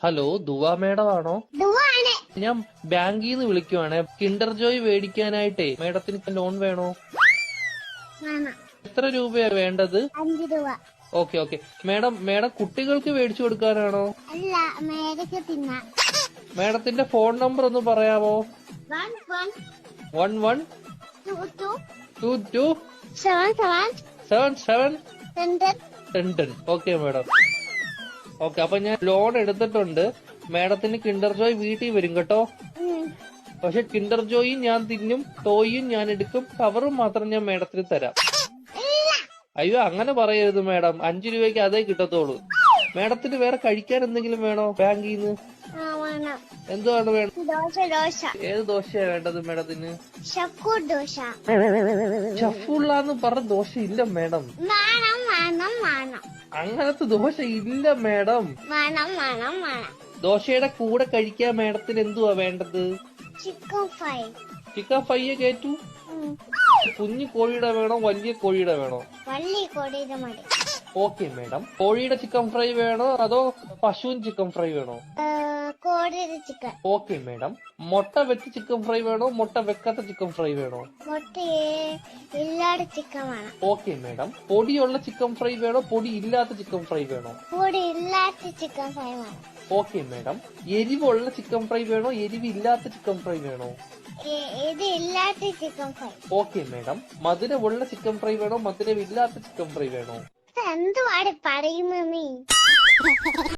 Hello, ദുവാ madam ആണോ? ഞാൻ ബാങ്കിൽ നിന്ന് വിളിക്കുവാണ്. കിൻഡർ ജോയ് മേടിക്കാനായിട്ടേ മേഡത്തിന് ലോൺ വേണോ? എത്ര രൂപയാ വേണ്ടത്? 5 രൂപ. Okay okay. മേഡം കുട്ടികൾക്ക് മേടിച്ചു കൊടുക്കാനാണോ? അല്ല, മേടിച്ച് തിന്നാ. മേഡത്തിന്റെ ഫോൺ നമ്പർ ഒന്ന് പറയാമോ? 11 22 77 10. Okay madam. ഓക്കെ, അപ്പൊ ഞാൻ ലോൺ എടുത്തിട്ടുണ്ട്. മേഡത്തിന് കിൻഡർ ജോയ് വീട്ടിൽ വരും കേട്ടോ. പക്ഷെ കിൻഡർ ജോയും ഞാൻ തിന്നും, ടോയും ഞാൻ എടുക്കും, കവറും മാത്രം ഞാൻ മേഡത്തിന് തരാം. അയ്യോ, അങ്ങനെ പറയരുത് മേഡം. 5 രൂപയ്ക്ക് അതേ കിട്ടത്തോളൂ. മേഡത്തിന് വേറെ കഴിക്കാൻ എന്തെങ്കിലും വേണോ ബാങ്കിൽ നിന്ന്? എന്തുവാണ് വേണം? ഏത് ദോശയാ വേണ്ടത് മേഡത്തിന്? ഷഫുള്ളാന്ന് പറഞ്ഞ ദോശ ഇല്ല മേഡം. അങ്ങനത്തെ ദോശ ഇല്ല മേഡം. ദോശയുടെ കൂടെ കഴിക്കാൻ മേഡത്തിന് എന്തുവാ വേണ്ടത്? ചിക്കൻ ഫ്രൈ കേറ്റു. കുഞ്ഞു കോഴിയുടെ വേണോ വലിയ കോഴിയുടെ വേണോ? Okay madam. കോഴിയുടെ ചിക്കൻ ഫ്രൈ വേണോ അതോ പശുവിൻ ചിക്കൻ ഫ്രൈ വേണോ? Okay madam. മുട്ട വെച്ച് ചിക്കൻ ഫ്രൈ വേണോ മുട്ട വെക്കാത്ത ചിക്കൻ ഫ്രൈ വേണോ? Okay madam. പൊടിയുള്ള ചിക്കൻ ഫ്രൈ വേണോ പൊടി ഇല്ലാത്ത ചിക്കൻ ഫ്രൈ വേണോ? Okay madam. എരിവുള്ള ചിക്കൻ ഫ്രൈ വേണോ എരിവില്ലാത്ത ചിക്കൻ ഫ്രൈ വേണോ? Okay madam. മധുരമുള്ള ചിക്കൻ ഫ്രൈ വേണോ മധുരമില്ലാത്ത ചിക്കൻ ഫ്രൈ വേണോ? എന്തുവാണ് പറയുന്നത് നീ?